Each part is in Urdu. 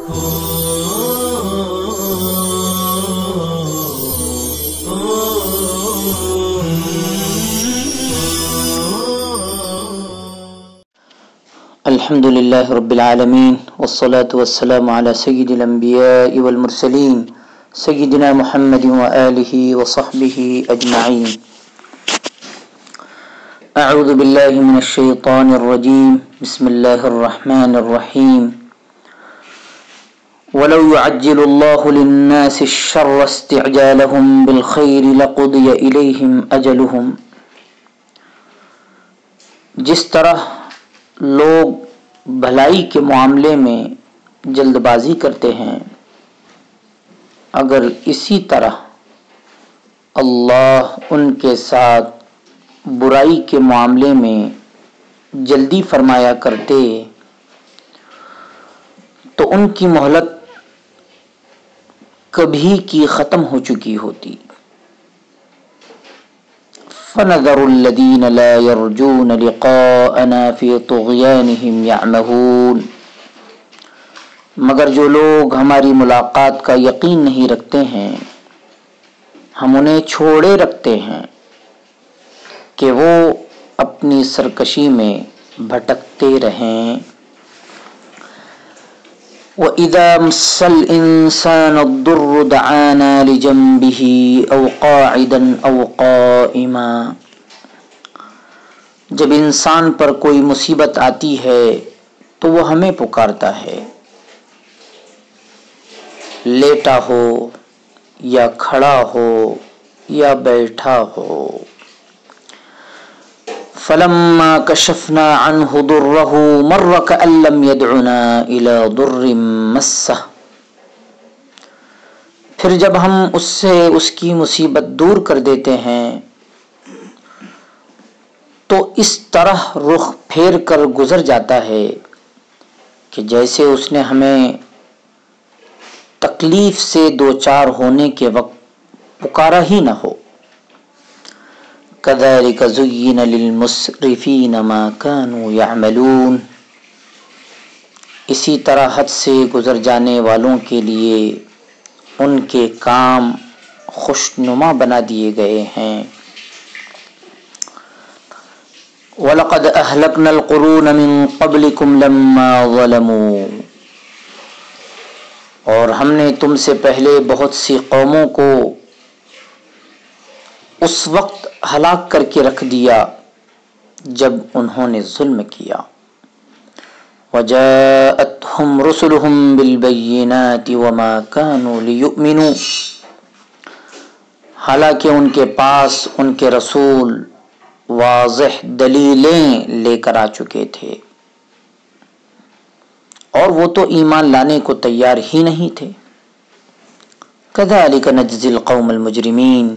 الحمد لله رب العالمين والصلاة والسلام على سيد الأنبياء والمرسلين سيدنا محمد وآله وصحبه أجمعين. أعوذ بالله من الشيطان الرجيم. بسم الله الرحمن الرحيم. ولو يعجل الله للناس الشر استعجالهم بالخير لقضي إليهم أجلهم. جس طرح لوگ بھلائی کے معاملے میں جلد بازی کرتے ہیں، اگر اسی طرح اللہ ان کے ساتھ برائی کے معاملے میں جلدی فرمایا کرتے تو ان کی مہلت کبھی کی ختم ہو چکی ہوتی. فَنَذَرُ الَّذِينَ لَا يَرْجُونَ لِقَاءَنَا فِي طُغْيَانِهِمْ يَعْمَهُونَ. مگر جو لوگ ہماری ملاقات کا یقین نہیں رکھتے ہیں، ہم انہیں چھوڑے رکھتے ہیں کہ وہ اپنی سرکشی میں بھٹکتے رہیں. وَإِذَا مَسَّ الْإِنسَانَ الضُّرُّ دَعَانَا لِجَنبِهِ أَوْ قَاعِدًا أَوْ قَائِمًا. جب انسان پر کوئی مصیبت آتی ہے تو وہ ہمیں پکارتا ہے، لیٹا ہو یا کھڑا ہو یا بیٹھا ہو. فَلَمَّا كَشَفْنَا عَنْهُ ضُرَّهُ مَرَّ كَأَن لَّمْ يَدْعُنَا إِلَى ضُرٍّ مَّسَّهُ. پھر جب ہم اس سے اس کی مصیبت دور کر دیتے ہیں تو اس طرح رخ پھیر کر گزر جاتا ہے کہ جیسے اس نے ہمیں تکلیف سے دوچار ہونے کے وقت پکارا ہی نہ ہو. كَذَلِكَ زُيِّنَ لِلْمُسْرِفِينَ مَا كَانُوا يَعْمَلُونَ. اسی طرح حد سے گزر جانے والوں کے لیے ان کے کام خوشنما بنا دیے گئے ہیں. وَلَقَدْ أَهْلَكْنَا الْقُرُونَ مِنْ قَبْلِكُمْ لَمَّا ظَلَمُوا. اور ہم نے تم سے پہلے بہت سی قوموں کو اس وقت ہلاک کر کے رکھ دیا جب انہوں نے ظلم کیا. وَجَاءَتْهُمْ رُسُلُهُمْ بِالْبَيِّنَاتِ وَمَا كَانُوا لِيُؤْمِنُوا. حالانکہ ان کے پاس ان کے رسول واضح دلیلیں لے کر آ چکے تھے اور وہ تو ایمان لانے کو تیار ہی نہیں تھے. كَذَلِكَ نَجْزِي الْقَوْمَ الْمُجْرِمِينَ.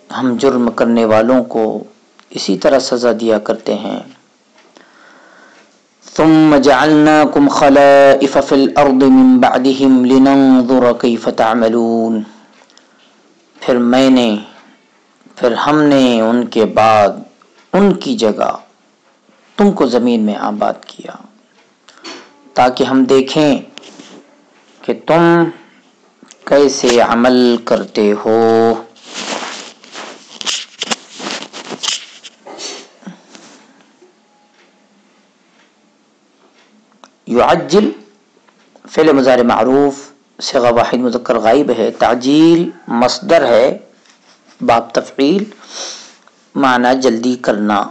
ہم جرم کرنے والوں کو اسی طرح سزا دیا کرتے ہیں. ثُمَّ جَعَلْنَاكُمْ خَلَائِفَ فِي الْأَرْضِ مِنْ بَعْدِهِمْ لِنَنْظُرَ كَيْفَ تَعْمَلُونَ. پھر ہم نے ان کے بعد ان کی جگہ تم کو زمین میں آباد کیا تاکہ ہم دیکھیں کہ تم کیسے عمل کرتے ہو. یعجل فعل مضارع معروف صیغہ واحد مذکر غائب ہے. تعجیل مصدر ہے باب تفعیل، معنی جلدی کرنا.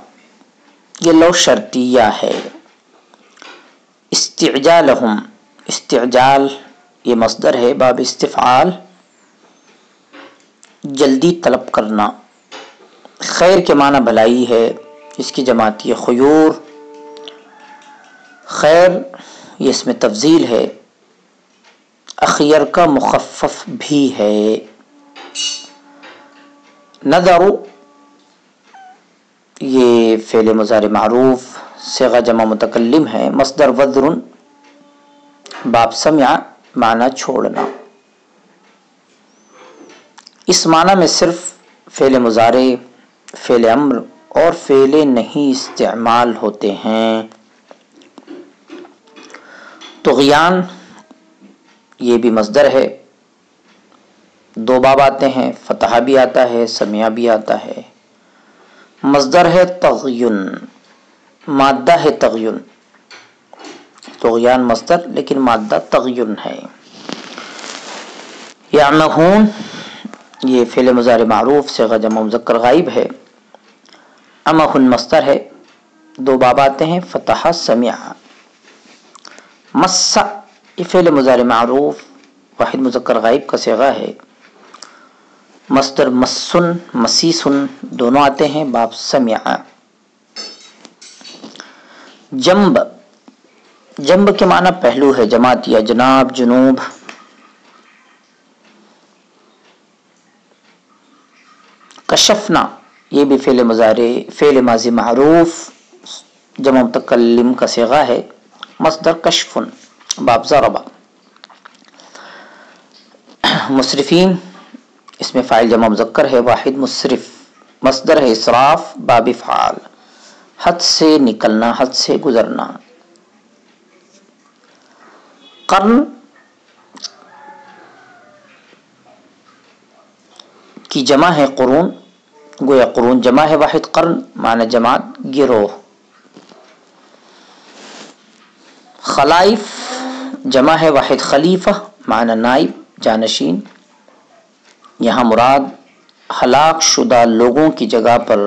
یہ لو شرطیہ ہے. استعجالہم، استعجال یہ مصدر ہے باب استفعال، جلدی طلب کرنا. خیر کے معنی بھلائی ہے، اس کی جماعت یہ خیور. خیر یہ اس میں تفضیل ہے. اخیر کا مخفف بھی ہے. نظر یہ فعل مضارع معروف صیغہ جمع متکلم ہے. مصدر وذر باب سمع معنی چھوڑنا. اس معنی میں صرف فعل مضارع، فعل امر اور فعل نہیں استعمال ہوتے ہیں. طغیان یہ بھی مصدر ہے، دو باب آتے ہیں، فتح بھی آتا ہے، سمع بھی آتا ہے۔ مصدر ہے طغین، مادہ ہے طغین، طغیان مصدر لیکن مادہ طغین ہے۔ یعمہون یہ فعل مضارع معروف صیغہ جمع مذکر غائب ہے۔ امہن مصدر ہے، دو باب آتے ہیں، فتح سمع۔ مس یہ فعل مضارع معروف واحد مذکر غائب کا صیغہ ہے۔ مصدر مسن مسیسن دونوں آتے ہیں، باب سمع۔ جنب، جنب کے معنی پہلو ہے، جماعت یا جناب جنوب۔ کشفنا یہ بھی فعل مضارع فعل ماضی معروف جمع متکلم کا صیغہ ہے، مصدر کشفن، باب ضرب۔ مسرفین اس میں فاعل جمع مذکر ہے، واحد مسرف، مصدر ہے اسراف، باب افعال، حد سے نکلنا، حد سے گزرنا۔ قرن کی جمع ہے قرون، گویا قرون جمع ہے، واحد قرن معنی جماعت گروہ۔ خلائف جمع ہے، واحد خلیفہ معنی نائب جانشین۔ یہاں مراد ہلاک شدہ لوگوں کی جگہ پر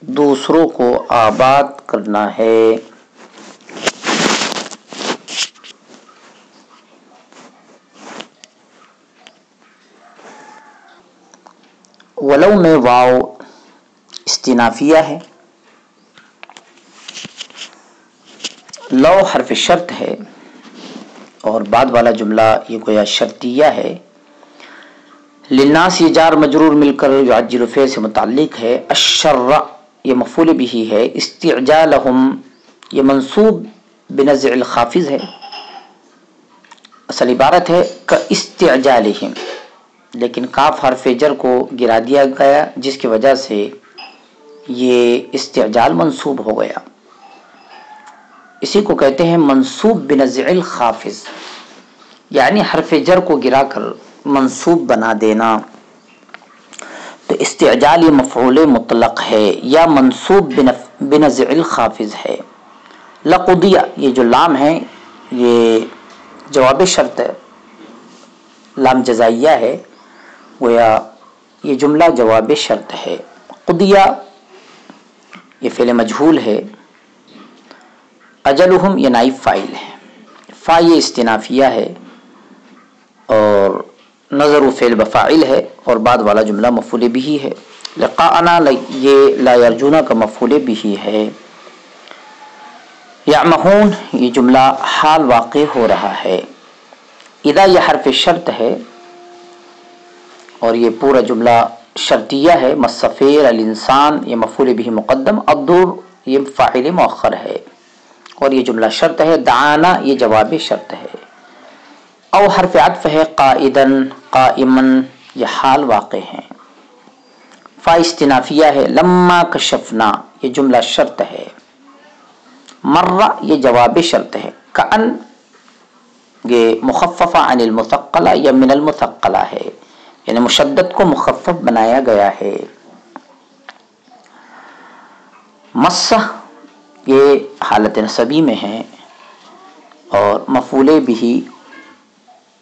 دوسروں کو آباد کرنا ہے۔ ولو میں واو استنافیہ ہے، لو حرف شرط ہے، اور بعد والا جملہ یہ گویا شرطیہ ہے۔ للناس یہ جار مجرور مل کر یعجل فعل سے متعلق ہے۔ الشر یہ مفعول بھی ہے۔ استعجالہم یہ منصوب بنزع الخافض ہے، اصل عبارت ہے کاستعجالہم، لیکن کاف حرف جر کو گرا دیا گیا جس کی وجہ سے یہ استعجال منصوب ہو گیا۔ اسی کو کہتے ہیں منصوب بنزع الخافض، یعنی حرف جر کو گرا کر منصوب بنا دینا۔ تو استعجال یہ مفعول مطلق ہے یا منصوب بنزع الخافض ہے۔ لقضیہ یہ جو لام ہے یہ جواب شرط ہے، لام جزائیہ ہے، گویا یہ جملہ جواب شرط ہے۔ قضیہ یہ فعل مجہول ہے۔ اجلہم یہ نائب فاعل ہے، فا یہ استنافیہ ہے، اور نظر فعل بفاعل ہے، اور بعد والا جملہ مفعول بھی ہے۔ لقاءنا یہ لا یرجونا کا مفعول بھی ہے۔ یعمہون یہ جملہ حال واقع ہو رہا ہے۔ اذا یہ حرف شرط ہے اور یہ پورا جملہ شرطیہ ہے۔ مصفیر الانسان یہ مفعول بھی مقدم، الدور یہ فاعل مؤخر ہے، اور یہ جملہ شرط ہے۔ دعانا یہ جواب شرط ہے۔ او حرف عطف ہے، قائدن قائمن یہ حال واقع ہیں۔ فا استنافیہ ہے۔ لما کشفنا یہ جملہ شرط ہے۔ مرہ یہ جواب شرط ہے۔ کأن یہ مخففہ عن المثقلہ یا من المثقلہ ہے، یعنی مشدد کو مخفف بنایا گیا ہے۔ مسہ یہ حالت نصبی میں ہے اور مفعول بھی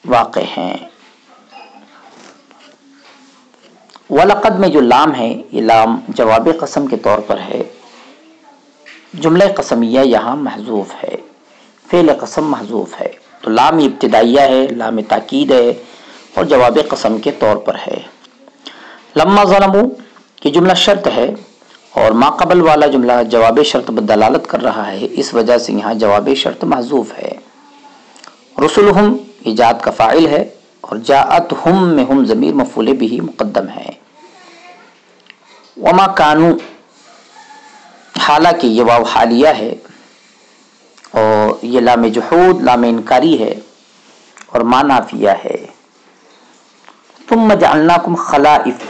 واقع ہیں۔ وَلَقَدْ میں جو لام ہے یہ لام جواب قسم کے طور پر ہے۔ جملہ قسمیہ یہاں محذوف ہے، فعل قسم محذوف ہے، تو لام ابتدائیہ ہے، لام تاکید ہے اور جواب قسم کے طور پر ہے۔ لما ظلموا یہ جملہ شرط ہے اور ما قبل والا جملہ جواب شرط بدلالت کر رہا ہے، اس وجہ سے یہاں جواب شرط محذوف ہے۔ رسلہم یہ جات کا فاعل ہے اور جاءتہم میں ہم ضمیر مفعول بھی مقدم ہے۔ وما کانوا حالانکہ یہ واو حالیہ ہے اور یہ لام جحود لام انکاری ہے اور ما نافیہ ہے۔ ثم جعلناکم خلائف،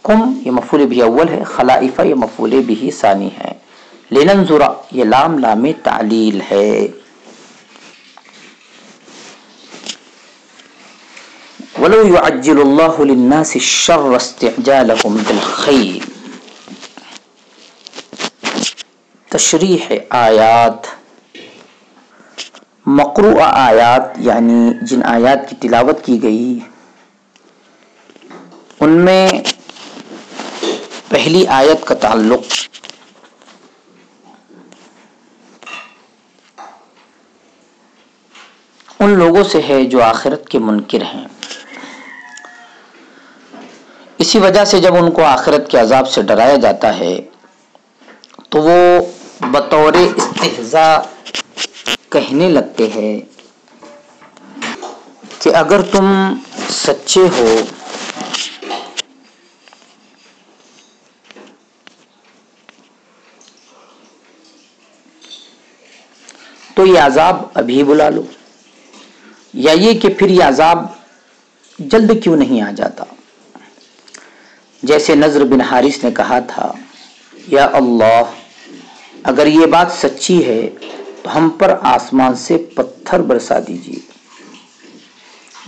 کم یہ مفعول بھی اول ہے، خلائف یہ مفعول بھی ثانی ہے۔ لننظر یہ لام لام تعلیل ہے۔ وَلَوْ يُعَجِّلُ اللَّهُ لِلنَّاسِ الشَّرَّ اسْتِعْجَالَهُمْ بِالْخَيْرِ. تشریح آیات، مقروء آیات یعنی جن آیات کی تلاوت کی گئی ان میں پہلی آیت کا تعلق ان لوگوں سے ہے جو آخرت کے منکر ہیں. اسی وجہ سے جب ان کو آخرت کے عذاب سے ڈرایا جاتا ہے تو وہ بطور استہزاء کہنے لگتے ہیں کہ اگر تم سچے ہو تو یہ عذاب ابھی بلا لو، یا یہ کہ پھر یہ عذاب جلد کیوں نہیں آ جاتا. جیسے نضر بن حارث نے کہا تھا، یا اللہ اگر یہ بات سچی ہے تو ہم پر آسمان سے پتھر برسا دیجیے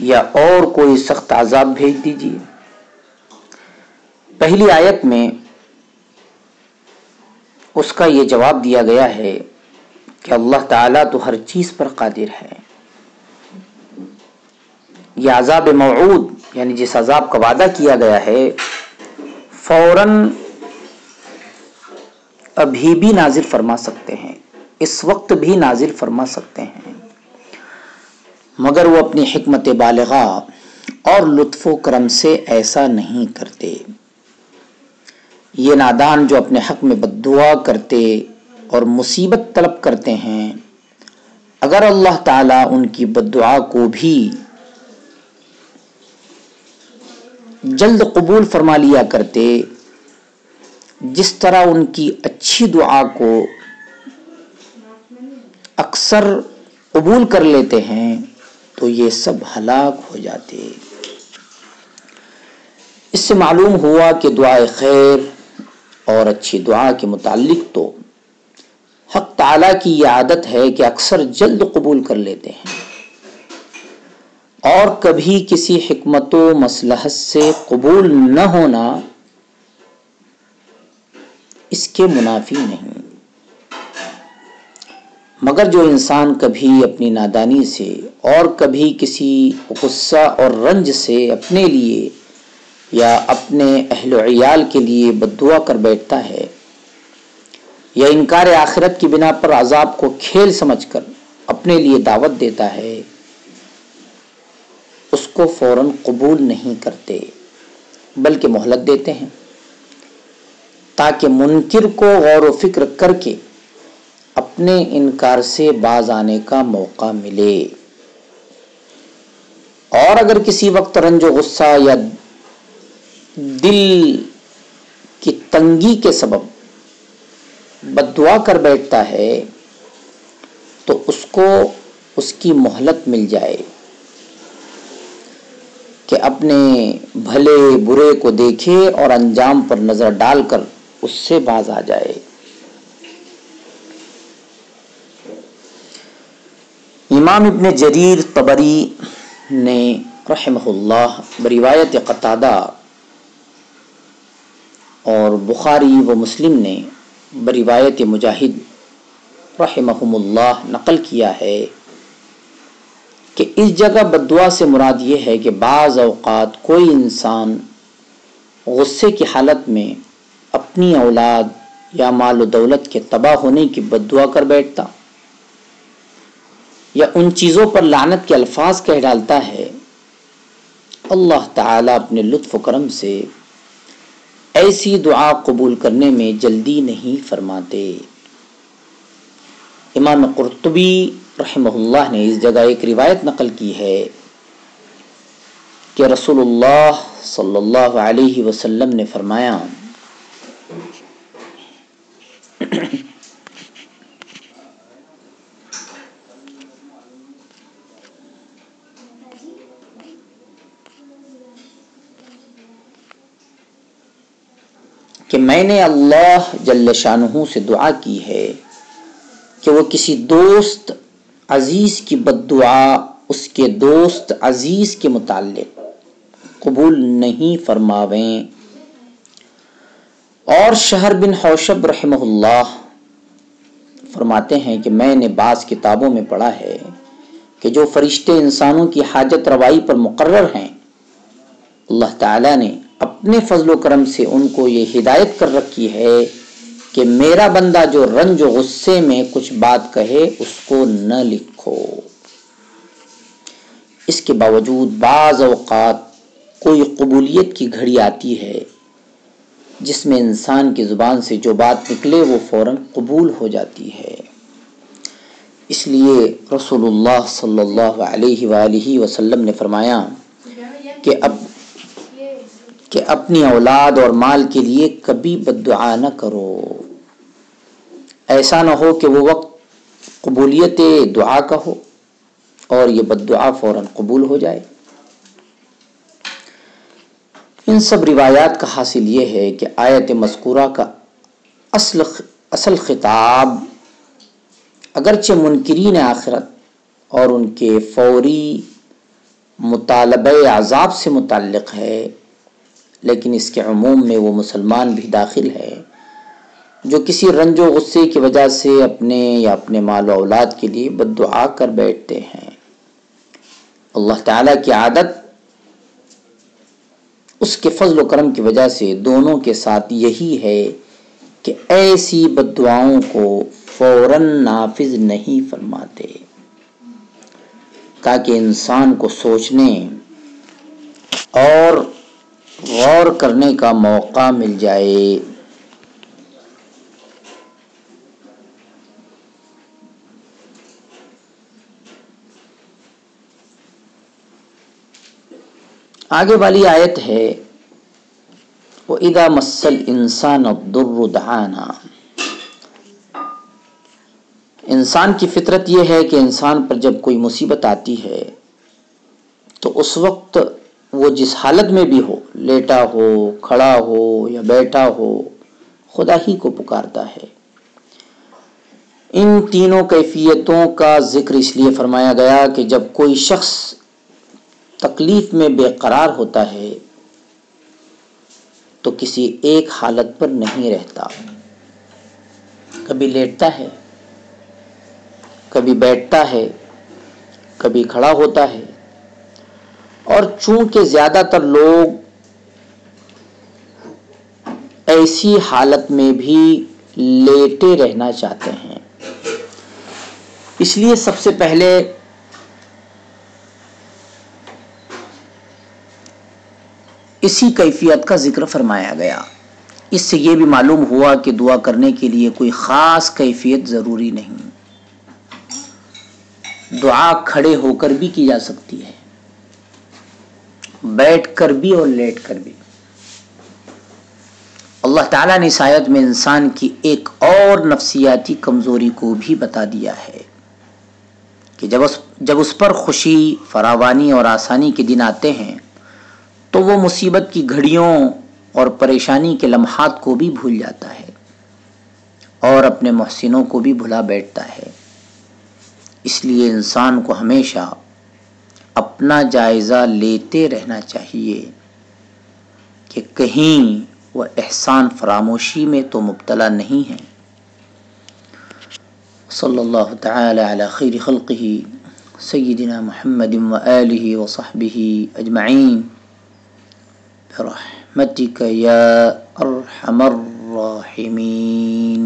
یا اور کوئی سخت عذاب بھیج دیجیے. پہلی آیت میں اس کا یہ جواب دیا گیا ہے کہ اللہ تعالیٰ تو ہر چیز پر قادر ہے. یہ عذاب موعود یعنی جس عذاب کا وعدہ کیا گیا ہے فوراً ابھی بھی نازل فرما سکتے ہیں، اس وقت بھی نازل فرما سکتے ہیں، مگر وہ اپنی حکمت بالغہ اور لطف و کرم سے ایسا نہیں کرتے. یہ نادان جو اپنے حق میں بد دعا کرتے اور مصیبت طلب کرتے ہیں، اگر اللہ تعالیٰ ان کی بد دعا کو بھی جلد قبول فرما لیا کرتے جس طرح ان کی اچھی دعا کو اکثر قبول کر لیتے ہیں تو یہ سب ہلاک ہو جاتے. اس سے معلوم ہوا کہ دعائے خیر اور اچھی دعا کے متعلق تو حق تعالیٰ کی یہ عادت ہے کہ اکثر جلد قبول کر لیتے ہیں اور کبھی کسی حکمت و مصلحت سے قبول نہ ہونا اس کے منافی نہیں. مگر جو انسان کبھی اپنی نادانی سے اور کبھی کسی غصہ اور رنج سے اپنے لیے یا اپنے اہل و عیال کے لیے بد دعا کر بیٹھتا ہے یا انکار آخرت کی بنا پر عذاب کو کھیل سمجھ کر اپنے لیے دعوت دیتا ہے، اس کو فوراً قبول نہیں کرتے بلکہ مہلت دیتے ہیں تاکہ منکر کو غور و فکر کر کے اپنے انکار سے باز آنے کا موقع ملے. اور اگر کسی وقت رنج و غصہ یا دل کی تنگی کے سبب بد دعا کر بیٹھتا ہے تو اس کو اس کی مہلت مل جائے کہ اپنے بھلے برے کو دیکھے اور انجام پر نظر ڈال کر اس سے باز آ جائے. امام ابن جریر طبری نے رحمہ اللہ بروایت قتادہ اور بخاری و مسلم نے بروایت مجاہد رحمہم اللہ نقل کیا ہے کہ اس جگہ بد دعا سے مراد یہ ہے کہ بعض اوقات کوئی انسان غصے کی حالت میں اپنی اولاد یا مال و دولت کے تباہ ہونے کی بد دعا کر بیٹھتا یا ان چیزوں پر لعنت کے الفاظ کہہ ڈالتا ہے. اللہ تعالیٰ اپنے لطف و کرم سے ایسی دعا قبول کرنے میں جلدی نہیں فرماتے. امام قرطبی رحمہ اللہ نے اس جگہ ایک روایت نقل کی ہے کہ رسول اللہ صلی اللہ علیہ وسلم نے فرمایا کہ میں نے اللہ جل شانہ سے دعا کی ہے کہ وہ کسی دوست عزیز کی بد دعا اس کے دوست عزیز کے متعلق قبول نہیں فرماویں۔ اور شہر بن حوشب رحمہ اللہ فرماتے ہیں کہ میں نے بعض کتابوں میں پڑھا ہے کہ جو فرشتے انسانوں کی حاجت روائی پر مقرر ہیں، اللہ تعالیٰ نے اپنے فضل و کرم سے ان کو یہ ہدایت کر رکھی ہے کہ میرا بندہ جو رنج و غصے میں کچھ بات کہے اس کو نہ لکھو۔ اس کے باوجود بعض اوقات کوئی قبولیت کی گھڑی آتی ہے جس میں انسان کی زبان سے جو بات نکلے وہ فوراً قبول ہو جاتی ہے۔ اس لیے رسول اللہ صلی اللہ علیہ وآلہ وسلم نے فرمایا کہ اپنی اولاد اور مال کے لیے کبھی بد دعا نہ کرو، ایسا نہ ہو کہ وہ وقت قبولیت دعا کا ہو اور یہ بد دعا فوراً قبول ہو جائے۔ ان سب روایات کا حاصل یہ ہے کہ آیت مذکورہ کا اصل خطاب اگرچہ منکرین آخرت اور ان کے فوری مطالبہ عذاب سے متعلق ہے، لیکن اس کے عموم میں وہ مسلمان بھی داخل ہے جو کسی رنج و غصے کی وجہ سے اپنے یا اپنے مال و اولاد کے لیے بد دعا کر بیٹھتے ہیں۔ اللہ تعالیٰ کی عادت اس کے فضل و کرم کی وجہ سے دونوں کے ساتھ یہی ہے کہ ایسی بد دعاؤں کو فوراً نافذ نہیں فرماتے تاکہ انسان کو سوچنے اور غور کرنے کا موقع مل جائے۔ آگے والی آیت ہے وَإِذَا مَسَّ الْإِنسَانَ الضُّرُّ دَعَانَا۔ انسان کی فطرت یہ ہے کہ انسان پر جب کوئی مصیبت آتی ہے تو اس وقت وہ جس حالت میں بھی ہو، لیٹا ہو، کھڑا ہو یا بیٹھا ہو، خدا ہی کو پکارتا ہے۔ ان تینوں کیفیتوں کا ذکر اس لیے فرمایا گیا کہ جب کوئی شخص تکلیف میں بے قرار ہوتا ہے تو کسی ایک حالت پر نہیں رہتا، کبھی لیٹتا ہے، کبھی بیٹھتا ہے، کبھی کھڑا ہوتا ہے، اور چونکہ زیادہ تر لوگ ایسی حالت میں بھی لیٹے رہنا چاہتے ہیں، اس لیے سب سے پہلے اسی کیفیت کا ذکر فرمایا گیا۔ اس سے یہ بھی معلوم ہوا کہ دعا کرنے کے لیے کوئی خاص کیفیت ضروری نہیں، دعا کھڑے ہو کر بھی کی جا سکتی ہے، بیٹھ کر بھی اور لیٹ کر بھی۔ اللہ تعالیٰ نے اس آیت میں انسان کی ایک اور نفسیاتی کمزوری کو بھی بتا دیا ہے کہ جب اس پر خوشی، فراوانی اور آسانی کے دن آتے ہیں تو وہ مصیبت کی گھڑیوں اور پریشانی کے لمحات کو بھی بھول جاتا ہے اور اپنے محسنوں کو بھی بھلا بیٹھتا ہے۔ اس لیے انسان کو ہمیشہ اپنا جائزہ لیتے رہنا چاہیے کہ کہیں وہ احسان فراموشی میں تو مبتلا نہیں ہے۔ صلی اللہ تعالی علی خیر خلقہ سیدنا محمد وآلہ وصحبہ اجمعین برحمتک یا ارحم الراحمین۔